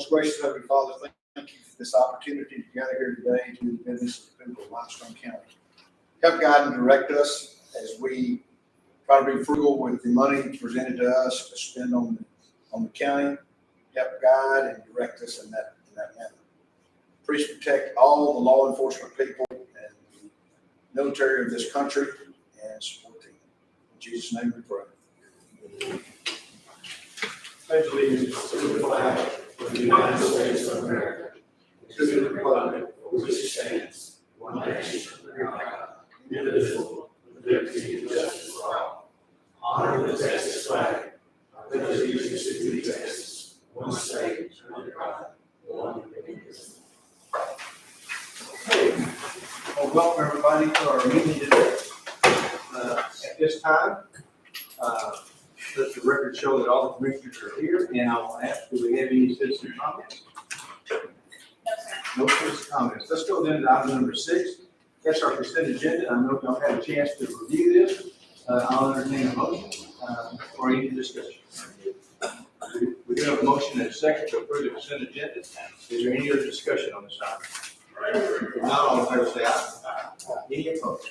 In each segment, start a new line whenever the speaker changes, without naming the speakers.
Most gracious Heavenly Father, thank you for this opportunity to gather here today to do the business of the people of Limestone County. Help guide and direct us as we try to be frugal with the money presented to us to spend on the county. Help guide and direct us in that manner. Please protect all the law enforcement people and the military of this country and support them. In Jesus' name we pray.
Pledge allegiance to the flag of the United States of America, to the republic for which it stands, one nation under God, indivisible, with liberty and justice for all. Honor the Texas flag. I pledge allegiance to Texas, one state under God, one indivisible.
Okay. Well, welcome everybody to our meeting today. At this time, let the record show that all the commissioners are here, and I will ask, do we have any citizen comments? No citizen comments. Let's go then to item number 6. That's our consent agenda. I know y'all had a chance to review this. I'll entertain a motion for any discussion. We do have a motion and a second to approve the consent agenda. Is there any other discussion on this item? If not, all in favor say aye. Any opposed?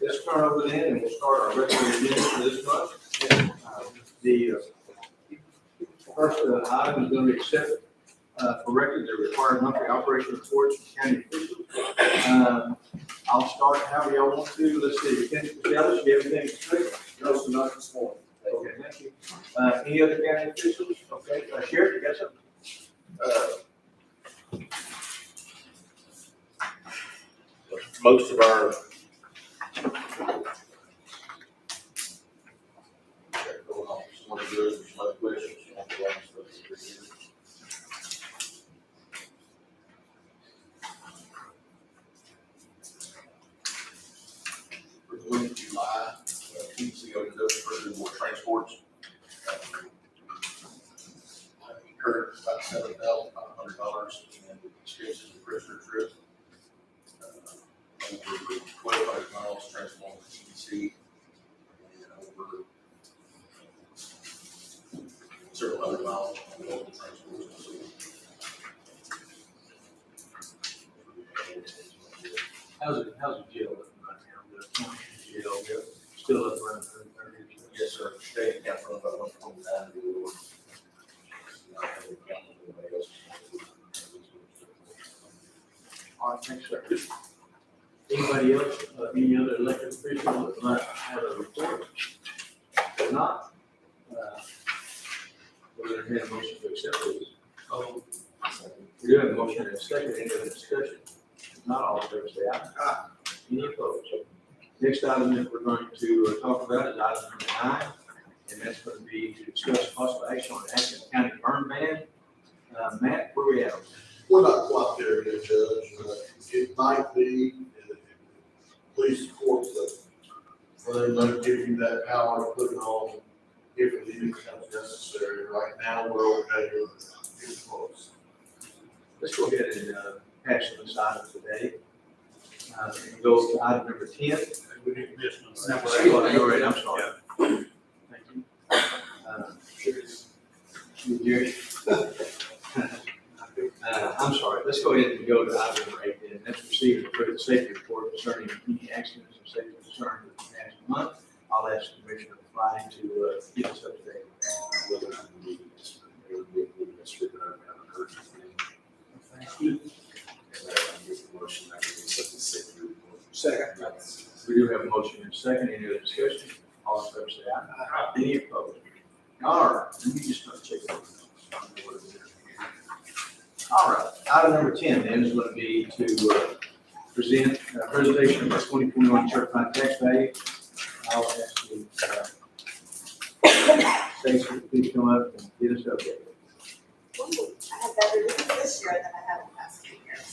Let's turn over then and we'll start our regular agenda for this month. The first item is going to be accept for record the required monthly operation reports from county officials. I'll start however y'all want to. Let's see. Dallas, do you have anything to say?
No, so not this morning.
Okay, thank you. Any other county officials? Okay, Sheriff, you got something?
Most of our in July, PCO does more transports. Incurred about $7,500 in expenses of prisoner trip. Over 1,200 miles transformed to EDC, and over several hundred miles of local transport.
How's the jail looking right now? The county jail still up around 130?
Yes, sir. State account for about 129.
All right, thanks, sir. Anybody else, any other elected official that might have a report? If not, we're going to have a motion to accept this. We do have a motion and a second. Any other discussion? If not, all in favor say aye. Any opposed? Next item that we're going to talk about is item number 9, and that's going to be to discuss possible action on Athens County burn ban. Matt, where we at?
We're not quite there yet, Judge. It might be, police court, but they might give you that power to put it on if it becomes necessary. Right now, we're okay with it close.
Let's go ahead and pass on this item today. And go to item number 10.
We didn't miss
You're right, I'm sorry. Thank you. Jerry. I'm sorry. Let's go ahead and go to item number 8. And that's receive and approve the safety report concerning any accidents or safety concerns in the past month. I'll ask Commissioner Fly to get us up to date. Thank you.
Second.
We do have a motion and a second. Any other discussion? All in favor say aye. Any opposed? All right. Let me just check it out. All right. Item number 10 then is going to be to present a presentation of our 2021 certified tax value. I'll ask you, Stacey, please come up and get us updated.
I have better news this year than I have the past 2 years.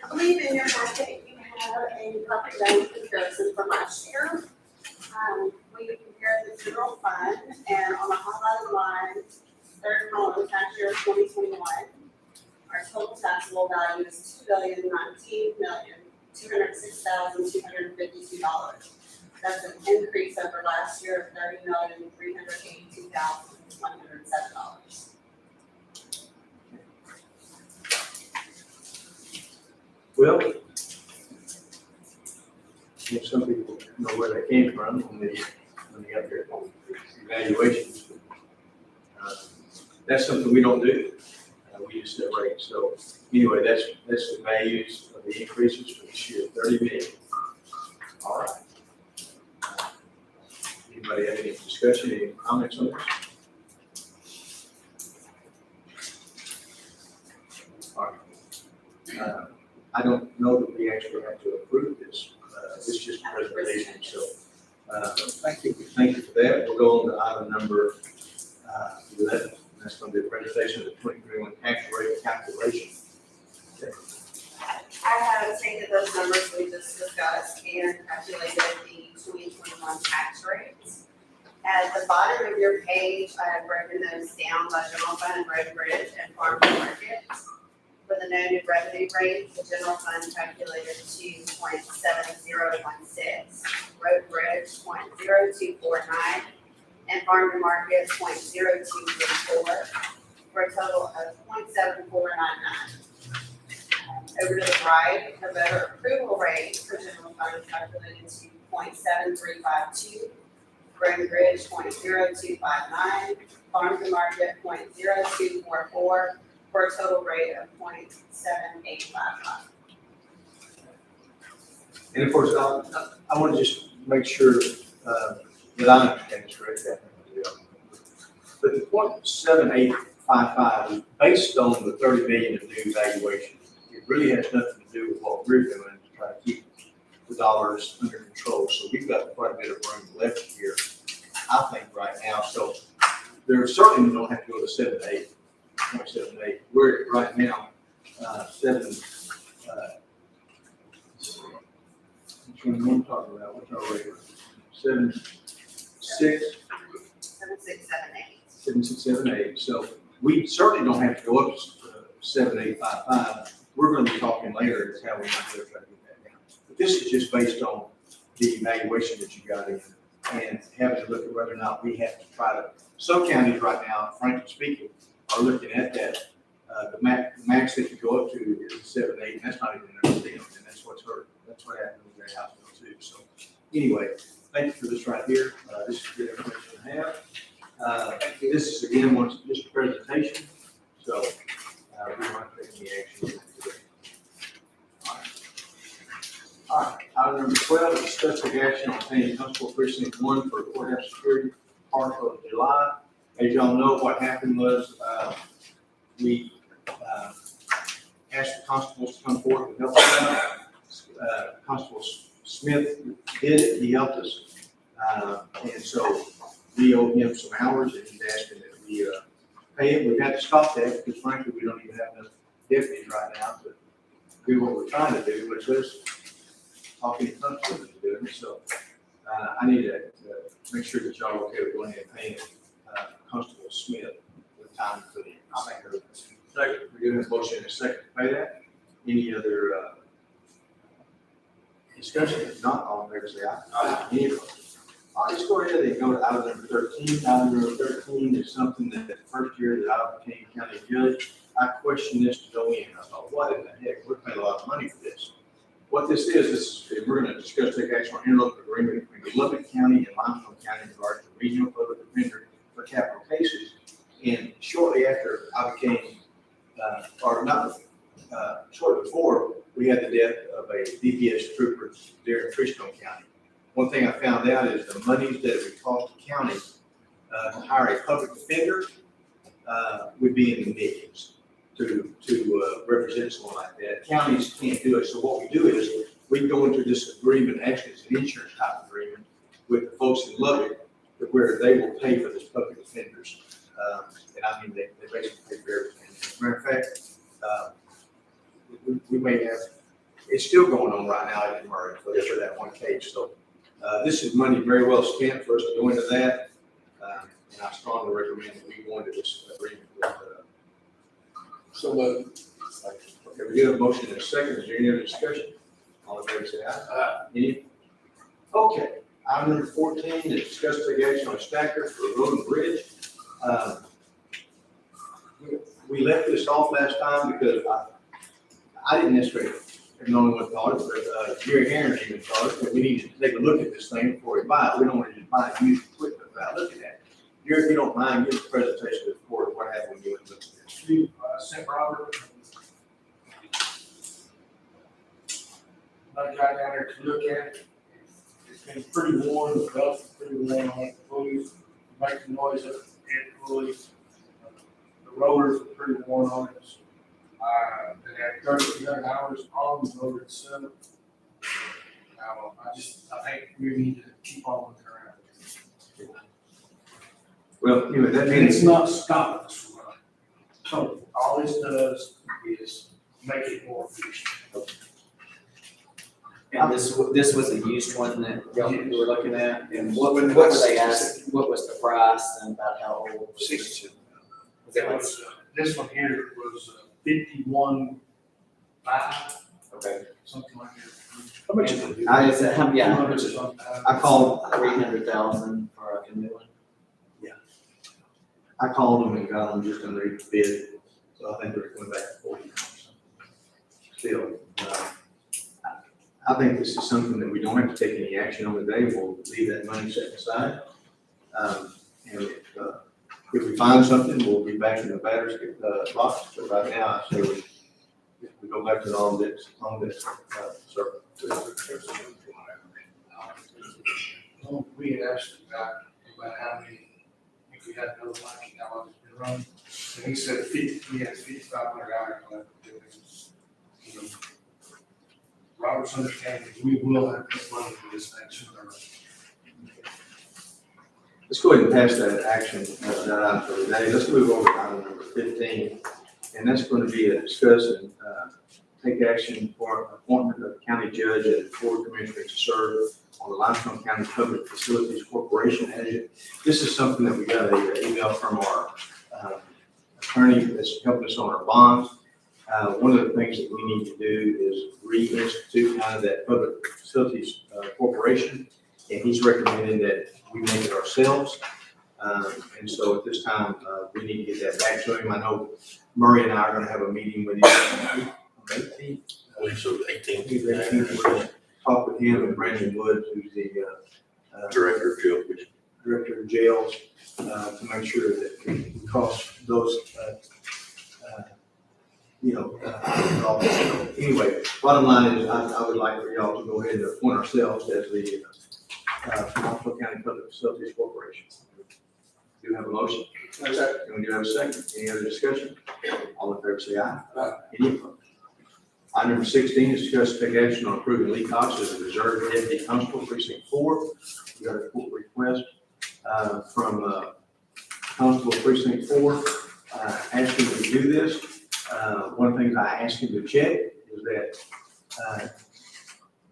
I believe in your packet you have a property value comparison from last year. We compared the general fund, and on the highlighted line, third column, tax year 2021, our total taxable value is $2,019,206,252. That's an increase over last year of $30,382,000. $107.
Well, if some people know where they came from when they got their evaluations. That's something we don't do. We just set rates. So anyway, that's the values of the increases for this year, 30 million. All right. Anybody have any discussion, any comments on this? All right. I don't know that we actually have to approve this. It's just a presentation, so, thank you for that. We'll go on to item number, 11. That's going to be a presentation of the 2021 tax rate calculation. Okay.
I have taken those numbers we just discussed and calculated the 2021 tax rates. At the bottom of your page, I have broken those down by general fund, road, bridge, and farm to market. For the noted revenue rate, the general fund calculated to 0.7016, road bridge 0.0249, and farm to market 0.0234, for a total of 0.7499. Over to the right, the voter approval rate for general fund is calculated to 0.7352, road bridge 0.0259, farm to market 0.0244, for a total rate of 0.7855.
And of course, I want to just make sure that I understand this correctly. But the 0.7855 is based on the 30 million of new valuation. It really has nothing to do with what we're doing to try to keep the dollars under control. So we've got quite a bit of room left here, I think, right now. So there certainly don't have to go to 0.78. We're at right now 7. Which one am I talking about? What's our rate? 7.6.
7678.
7678. So we certainly don't have to go up to 7855. We're going to be talking later is how we might be able to try to get that down. But this is just based on the evaluation that you got in and having to look at whether or not we have to try to. Some counties right now, frankly speaking, are looking at that. The max they could go up to is 7.8, and that's not even their deal, and that's what's hurt. That's what happened with their house bill too. So anyway, thank you for this right here. This is good information to have. This is again just a presentation, so we won't take any action today. All right. Item number 12, discuss the action on obtaining Constable Precinct 1 for courthouse security part of July. As y'all know, what happened was we asked the constables to come forward and help us out. Constable Smith did it, he helped us. And so we owed him some hours and he's asking that we pay it. We've had to stop that because frankly, we don't even have enough deputies right now to do what we're trying to do, which is talking to constables to do it. So I need to make sure that y'all are okay with going ahead and paying Constable Smith the time for the second. We're giving a motion in a second to pay that. Any other discussion? If not, all in favor say aye. Any opposed? All right, let's go ahead and go to item number 13. Item number 13 is something that the first year that I became county judge, I questioned this to go in. I thought, what in the heck? We're paying a lot of money for this. What this is we're going to discuss take action on interlocal agreement between Lubbock County and Limestone County in regards to regional public defender for capital cases. And shortly after I became, shortly before, we had the death of a DPS trooper there in Frisco County. One thing I found out is the monies that it would cost the county to hire a public defender would be in the millions to represent someone like that. Counties can't do it. So what we do is we go into this agreement, actually it's an insurance type agreement with the folks in Lubbock where they will pay for this public defenders. And I mean, they basically pay for everything. As a matter of fact, we may have, it's still going on right now at Murray for that one case. So this is money very well spent for us to go into that. And I strongly recommend that we go into this agreement with
So,
okay, we get a motion in a second. Is there any other discussion? All in favor say aye. Any? Okay. Item number 14 is discuss take action on stacker for road and bridge. We left this off last time because I didn't necessarily know what thought it, but Jerry Herron even thought it, that we need to take a look at this thing before we buy it. We don't want to just buy used equipment without looking at it. Jerry, if you don't mind, give a presentation to the board, what happened when you went to look at this.
You, sent Robert. I got down there to look at it. It's been pretty worn, the belt's pretty worn on it, the pulleys, making noise up in the pulleys. The rotors are pretty worn on it. It had 3,300 hours on the motor itself. Now, I think we need to keep on looking around.
Well, anyway, that
And
means,
it's not stopping us from running. So all this does is make it more efficient.
And this was a used one that y'all were looking at, and what were they asking, what was the price and about how old? Was it?
62.
Was it like-
This one here was 51.5,
Okay.
something like that.
How much is it?
Yeah,
200 something.
I called
300,000 for a new one.
I called them and got them just under the bid, so I think they're coming back to 40. Still, I think this is something that we don't have to take any action on today. We'll leave that money set aside. And if we find something, we'll be back in the batter's box. But right now, I say we go back to the on this circle.
We had asked about how many, if we had another one, how long it's been running. And he said he had 5,500 hours on it. Robert's understanding is we will have to put money for this thing sooner or later.
Let's go ahead and pass that action, that item for today. Let's move over to item number 15. And that's going to be a discuss and take action for appointment of county judge and board commissioner to serve on the Limestone County Public Facilities Corporation agent. This is something that we got an email from our attorney that's helping us on our bonds. One of the things that we need to do is reinstitute kind of that Public Facilities Corporation. And he's recommending that we make it ourselves. And so at this time, we need to get that back to him. I know Murray and I are going to have a meeting with him on 18th.
I believe so, 18th.
He's 18th. We're going to talk with him and Brandon Woods, who's the
Director of jail, which
director of jails, to make sure that we cross those, anyway, bottom line is I would like for y'all to go ahead and appoint ourselves as the Limestone County Public Facilities Corporation. Do you have a motion? And we do have a second. Any other discussion? All in favor say aye. Any opposed? Item number 16 is discuss take action on approving Lee Cox as a reserve deputy constable precinct 4. We got a court request from constable precinct 4 asking to do this. One of the things I asked him to check is that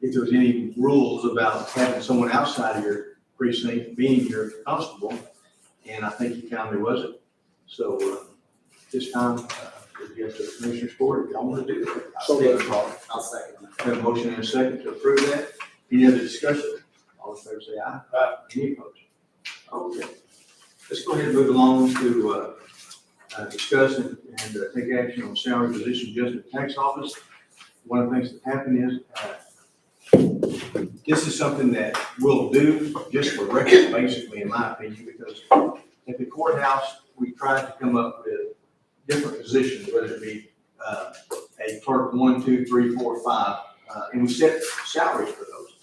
if there's any rules about having someone outside of your precinct being your constable, and I think he found there wasn't. So this time, if you have to the commissioner's court, if y'all want to do that.
I'll second that.
Have a motion and a second to approve that. Any other discussion? All in favor say aye. Any opposed? Okay. Let's go ahead and move along to discuss and take action on salary position adjustment tax office. One of the things that happened is this is something that we'll do just for record, basically, in my opinion, because at the courthouse, we tried to come up with different positions, whether it be a clerk 1, 2, 3, 4, 5, and we set salaries for those.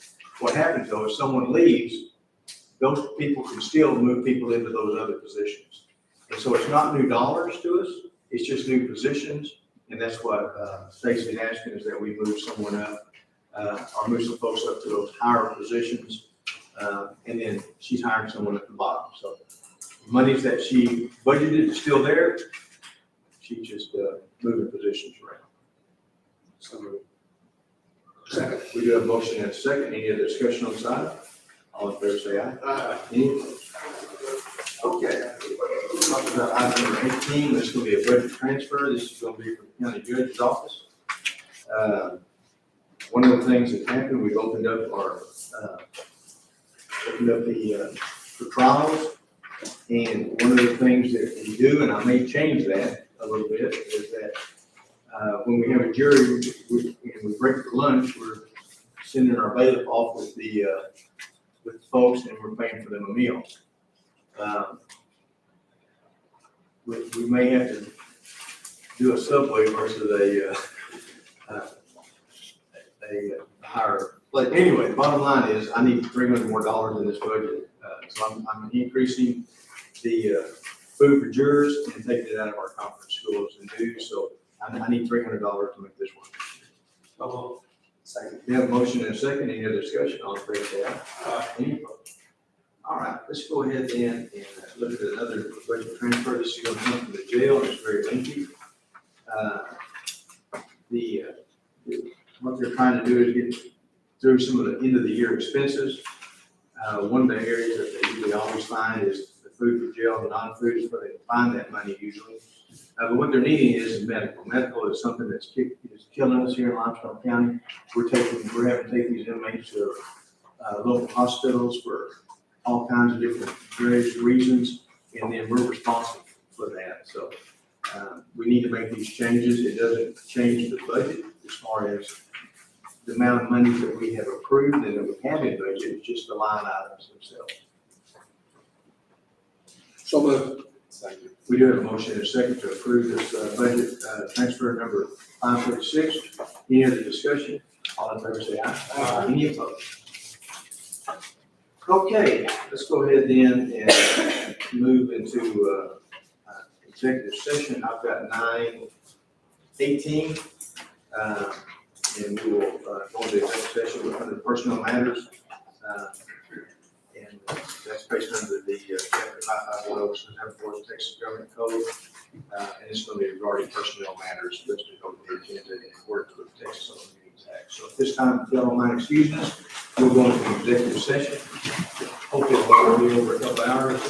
What happens though, if someone leaves, those people can still move people into those other positions. And so it's not new dollars to us, it's just new positions. And that's what Stacy's asking, is that we move someone up, or move some folks up to those higher positions. And then she's hiring someone at the bottom. So monies that she budgeted is still there. She's just moving positions around. So second, we do have a motion and a second. Any other discussion on the side? All in favor say aye. Any opposed? Okay. Talk about item number 18. This is going to be a budget transfer. This is going to be from the county judge's office. One of the things that happened, we've opened up the trials. And one of the things that we do, and I may change that a little bit, is that when we have a jury, we break for lunch, we're sending our bailiff off with the folks, and we're paying for them a meal. We may have to do a Subway versus a higher. But anyway, the bottom line is I need $300 more in this budget. So I'm increasing the food for jurors and taking it out of our conference schools and dues. So I need $300 to make this work.
Second.
We have a motion and a second. Any other discussion? All in favor, say aye. Any opposed? All right, let's go ahead then and look at another budget transfer. This is going to come from the jail. It's very lengthy. What they're trying to do is get through some of the end of the year expenses. One of the areas that they usually always find is the food for jail and non-food is where they find that money usually. But what they're needing is medical. Medical is something that's killing us here in Limestone County. We're having to take these inmates to local hospitals for all kinds of different various reasons, and then we're responsible for that. So we need to make these changes. It doesn't change the budget as far as the amount of money that we have approved and that we have in budget. It's just the line items themselves.
So moved. Second.
We do have a motion and a second to approve this budget transfer number 536. Any other discussion? All in favor say aye.
Aye.
Any opposed? Okay, let's go ahead then and move into executive session. I've got 9:18. And we will go into executive session with under personnel matters. And that's based under the chapter 551 of the Texas Government Code. And it's going to be regarding personnel matters listed on the agenda in accordance with the Texas Open Meetings Act. So at this time, if y'all don't mind excusing us, we'll go into executive session. Hopefully, we'll be over a couple hours.